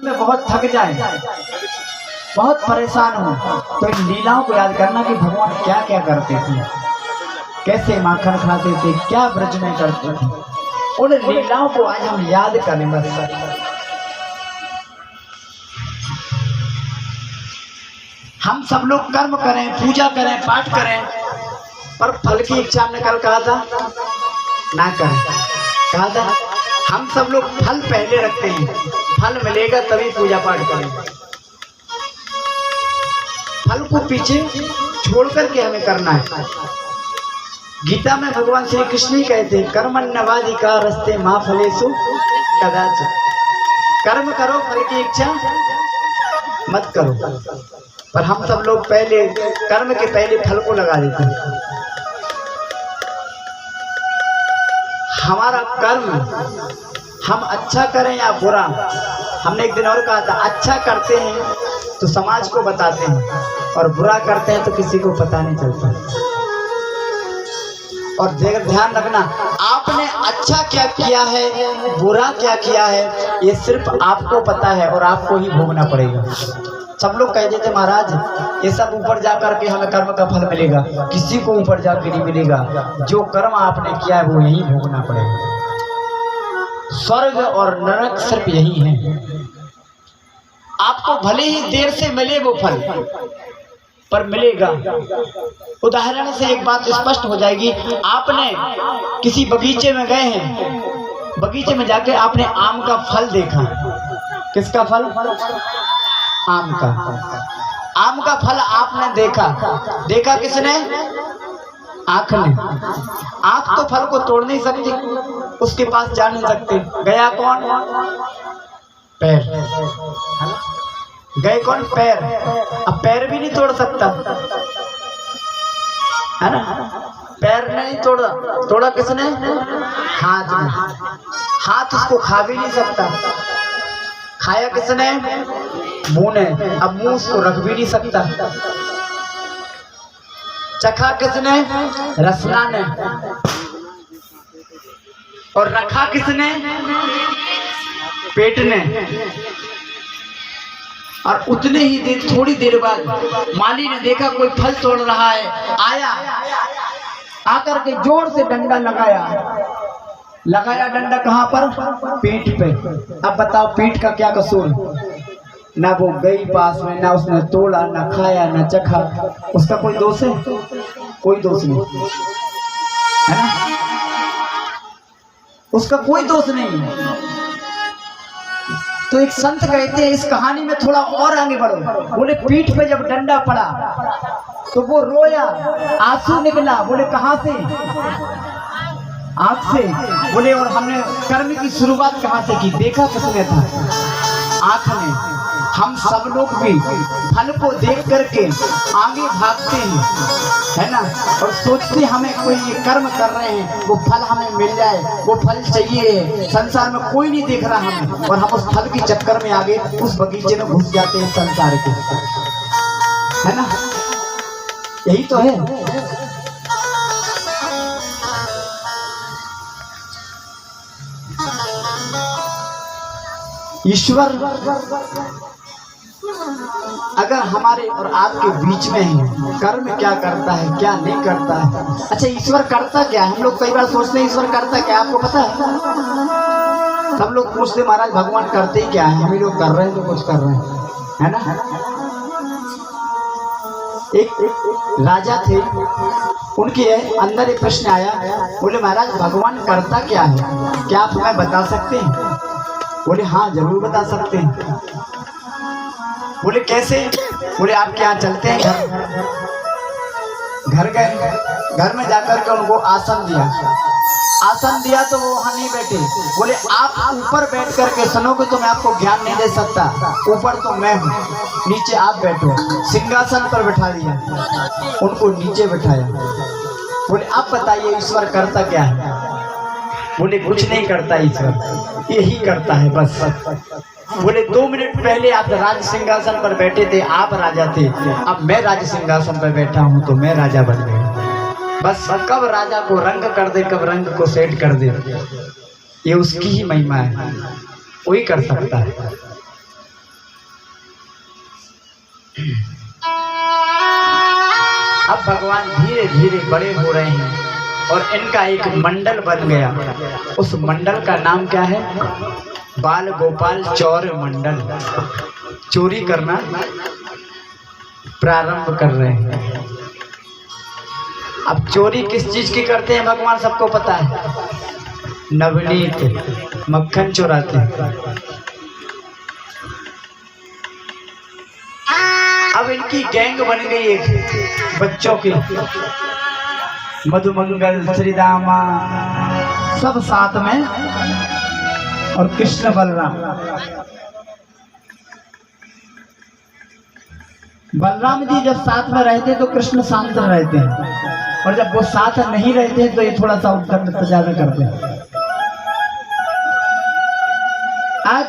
मैं बहुत थक जाए, बहुत परेशान हूँ, तो इन लीलाओं को याद करना कि भगवान क्या क्या करते थे, कैसे माखन खाते थे, क्या ब्रज में करते थे। उन लीलाओं को आज हम याद करें बस। हम सब लोग कर्म करें, पूजा करें, पाठ करें, पर फल की इच्छा हमने कल कहा था ना करें। कहा था हम सब लोग फल पहले रखते हैं, फल मिलेगा तभी पूजा पाठ करेंगे। फल को पीछे छोड़ करके हमें करना है। गीता में भगवान श्री कृष्ण ही कहते हैं कर्मण्यवाधिकारस्ते मा फलेषु कदाचन। कर्म करो, फल की इच्छा मत करो। पर हम सब लोग पहले कर्म के पहले फल को लगा देते हैं। हमारा कर्म हम अच्छा करें या बुरा, हमने एक दिन और कहा था अच्छा करते हैं तो समाज को बताते हैं, और बुरा करते हैं तो किसी को पता नहीं चलता। और ध्यान रखना, आपने अच्छा क्या किया है, बुरा क्या किया है, ये सिर्फ आपको पता है और आपको ही भोगना पड़ेगा। सब लोग कह देते महाराज ये सब ऊपर जाकर के हमें कर्म का फल मिलेगा, किसी को ऊपर जाकर नहीं मिलेगा। जो कर्म आपने किया है वो यही भोगना पड़ेगा। स्वर्ग और नरक सिर्फ यही है। आपको भले ही देर से मिले वो फल, पर मिलेगा। उदाहरण से एक बात स्पष्ट हो जाएगी। आपने किसी बगीचे में गए हैं, बगीचे में जाके आपने आम का फल देखा। किसका फल? आम का। आम का फल आपने देखा। देखा किसने? आँख ने। आँख तो फल को तोड़ नहीं सकती, उसके पास जा नहीं सकते। गया कौन? पैर। गए कौन? पैर। अब पैर भी नहीं तोड़ सकता है ना। पैर नहीं तोड़ा, तोड़ा किसने? हाथ ने। हाथ उसको खा भी नहीं सकता, खाया किसने? मुंह ने। अब मुंह उसको रख भी नहीं सकता। चखा किसने? रसना ने। और रखा किसने? पेट ने। और उतने ही देर, थोड़ी देर बाद माली ने देखा कोई फल तोड़ रहा है, आया, आकर के जोर से डंडा लगाया डंडा कहाँ पर? पीठ पे। अब बताओ पीठ का क्या कसूर? ना वो गई पास में, ना उसने तोड़ा, ना खाया, ना चखा। उसका कोई दोष है? कोई दोष नहीं है ना, उसका कोई दोष नहीं। तो एक संत कहते हैं इस कहानी में थोड़ा और आगे बढ़ो। बोले पीठ पे जब डंडा पड़ा तो वो रोया, आंसू निकला। बोले कहाँ से? आँख से। बोले और हमने कर्म की शुरुआत कहाँ से की? देखा किसने था? आँख ने। हम सब लोग भी फल को देख करके आगे भागते हैं, है ना, और सोचते हमें कोई ये कर्म कर रहे हैं, वो फल हमें मिल जाए, वो फल चाहिए। संसार में कोई नहीं देख रहा हमें, और हम उस फल के चक्कर में आगे उस बगीचे में घुस जाते हैं संसार के, है ना। यही तो है। ईश्वर अगर हमारे और आपके बीच में है, कर्म क्या करता है, क्या नहीं करता है। अच्छा, ईश्वर करता क्या है? हम लोग कई बार सोचते हैं ईश्वर करता क्या, आपको पता है? सब लोग पूछते महाराज भगवान करते ही क्या है, हम ही लोग कर रहे हैं तो कुछ कर रहे हैं, है ना। एक राजा थे, उनके अंदर एक प्रश्न आया। बोले महाराज भगवान करता क्या है, क्या आप हमें बता सकते हैं? बोले हाँ जरूर बता सकते हैं। बोले कैसे? बोले आपके यहाँ चलते हैं घर गए, घर में जाकर के उनको आसन दिया तो वो वहाँ नहीं बैठे। बोले आप ऊपर बैठ करके सुनोगे तो मैं आपको ज्ञान नहीं दे सकता, ऊपर तो मैं हूँ, नीचे आप बैठो। सिंहासन पर बैठा दिया, उनको नीचे बैठाया। बोले आप बताइए ईश्वर करता क्या है? बोले कुछ नहीं करता ईश्वर, यही करता है बस। बोले 2 मिनट पहले आप राज सिंहासन पर बैठे थे, आप राजा थे, अब मैं राज सिंहासन पर बैठा हूँ तो मैं राजा बन गया। बस कब राजा को रंग कर दे, कब रंग को सेट कर दे, ये उसकी ही महिमा है, वही कर सकता है। अब भगवान धीरे धीरे बड़े हो रहे हैं और इनका एक मंडल बन गया। उस मंडल का नाम क्या है? बाल गोपाल चौर मंडल। चोरी करना प्रारंभ कर रहे हैं। अब चोरी किस चीज की करते हैं भगवान सबको पता है। नवनीत मक्खन चुराते हैं। अब इनकी गैंग बन गई एक बच्चों की। मधुमंगल, श्रीदामा सब साथ में और कृष्ण बलराम। बलराम जी जब साथ में रहते तो कृष्ण शांत रहते हैं और जब वो साथ नहीं रहते तो ये थोड़ा सा उद्दंड ज्यादा करते हैं। आज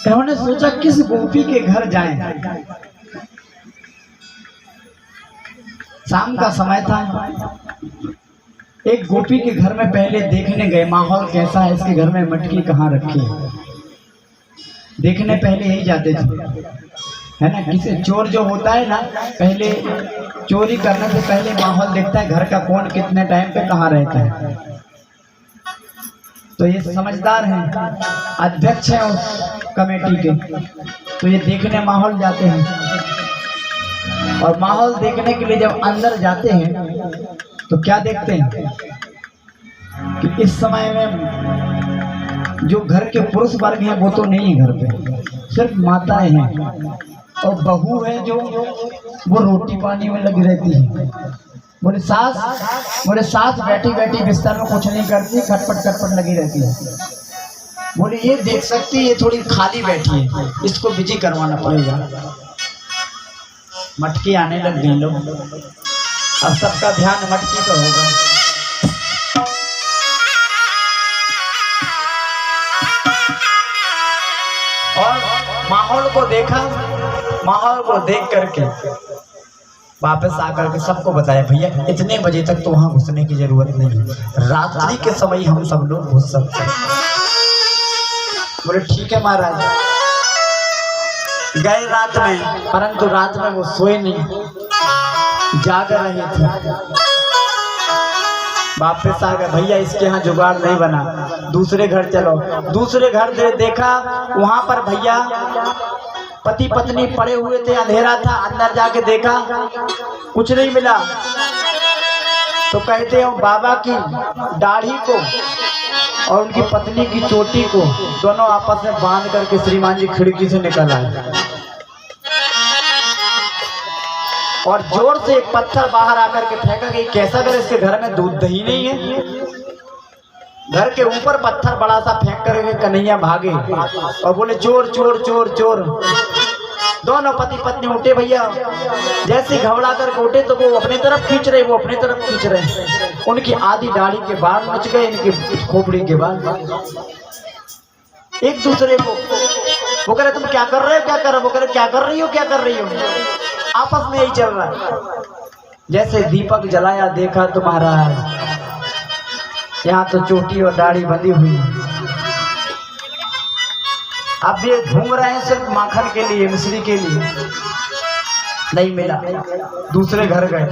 उन्होंने सोचा किस गोपी के घर जाएं। शाम का समय था। एक गोपी के घर में पहले देखने गए माहौल कैसा है, इसके घर में मटकी कहाँ रखी है। देखने पहले यही जाते थे, है ना। किसी चोर जो होता है ना, पहले चोरी करने से पहले माहौल देखता है घर का कौन कितने टाइम पे कहाँ रहता है। तो ये समझदार हैं, अध्यक्ष हैं उस कमेटी के, तो ये देखने माहौल जाते हैं। और माहौल देखने के लिए जब अंदर जाते हैं तो क्या देखते हैं कि इस समय में जो घर के पुरुष वर्ग हैं वो तो नहीं है घर पे, सिर्फ माताएं हैं और बहू है जो वो रोटी पानी में लगी रहती है। बोले सास बैठी बैठी बिस्तर में कुछ नहीं करती, खटपट खटपट लगी रहती है। बोले ये देख सकती है, ये थोड़ी खाली बैठी है, इसको बिजी करवाना पड़ेगा। मटकी आने लग गए लोग। अब सबका ध्यान मटकी पर होगा। और माहौल को देखा, माहौल को देख करके वापस आकर के सबको बताया, भैया इतने बजे तक तो वहां घुसने की जरूरत नहीं है, रात्रि के समय हम सब लोग घुस सकते हैं। बोले ठीक है महाराज। गए रात में, परंतु रात में वो सोए नहीं, जाग रहे थे। वापस आ गए, भैया इसके यहाँ जुगाड़ नहीं बना, दूसरे घर चलो। दूसरे घर देखा, वहां पर भैया पति पत्नी पड़े हुए थे, अंधेरा था। अंदर जाके देखा कुछ नहीं मिला। तो कहते हैं बाबा की दाढ़ी को और उनकी पत्नी की चोटी को दोनों आपस में बांध करके श्रीमान जी खिड़की से निकल आए और जोर से एक पत्थर बाहर आकर के फेंका कि कैसा घर, इसके घर में दूध दही नहीं है। घर के ऊपर पत्थर बड़ा सा फेंक करके कन्हैया भागे और बोले चोर चोर चोर चोर। दोनों पति पत्नी उठे भैया, जैसे घबरा कर उठे तो वो अपनी तरफ खींच रहे, वो अपनी तरफ खींच रहे। उनकी आधी दाढ़ी के बाल बच गए, इनकी खोपड़ी के बाल। एक दूसरे को वो कह रहे तुम क्या कर रहे हो, क्या कर रहे हो, वो कह रहे क्या कर रही हो, क्या कर रही हो। आपस में यही चल रहा है। जैसे दीपक जलाया, देखा तो महाराज यहाँ तो चोटी और दाढ़ी बंधी हुई। अब ये घूम रहे हैं सिर्फ माखन के लिए, मिश्री के लिए, नहीं मिला। दूसरे घर गए,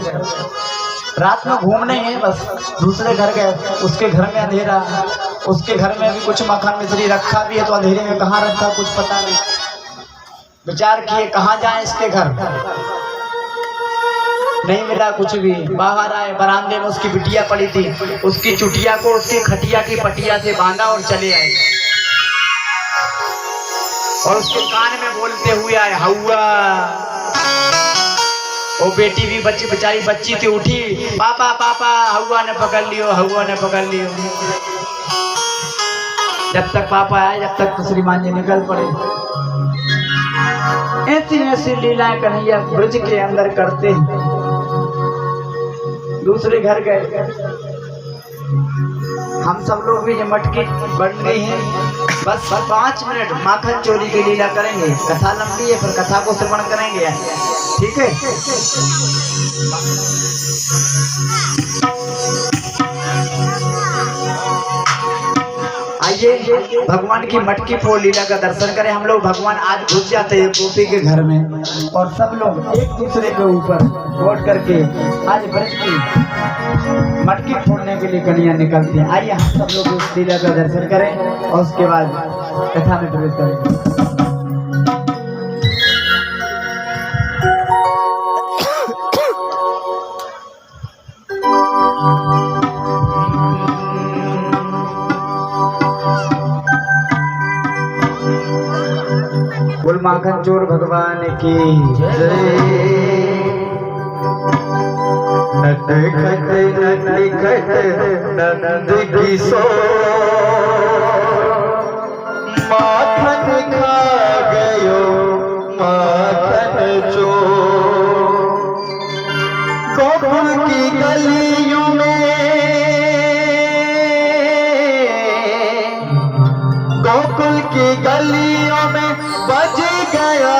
रात में घूमने हैं बस। दूसरे घर गए, उसके घर में अंधेरा, उसके घर में भी कुछ माखन मिश्री रखा भी है तो अंधेरे में कहाँ रखा कुछ पता नहीं। विचार किए कहाँ जाए इसके घर, नहीं मिला कुछ भी। बाहर आए, बरामदे में उसकी बिटिया पड़ी थी, उसकी चुटिया को उसकी खटिया की पटिया से बांधा और चले आए और उसके कान में बोलते हुए आए हौवा। वो बेटी भी बेचारी बच्ची थी, उठी, पापा पापा हौवा ने पकड़ लियो, हौवा ने पकड़ लियो। जब तक पापा आए जब तक तो श्रीमान जी निकल पड़े। ऐसी ऐसी लीलाएं कन्हैया ब्रज के अंदर करते हैं। दूसरे घर गए, हम सब लोग भी ये मटकी बन गई है। बस 5 मिनट माखन चोरी की लीला करेंगे। कथा लंबी है, फिर कथा को श्रवण करेंगे, ठीक है। आइए आइए भगवान की मटकी फोड़ लीला का दर्शन करें। हम लोग भगवान आज घुस जाते हैं गोपी के घर में और सब लोग एक दूसरे के ऊपर वोट करके आज ब्रज की मटकी फोड़ने के लिए कन्या निकलती हैं। आइए हम सब लोग उस लीला का दर्शन करें और उसके बाद कथा में प्रवेश करें। बोल माखन चोर भगवान की जय। नंद किशोर माखन खा गयो माखन चोर। गोकुल की गलियों में गोकुल की गलियों में बज गया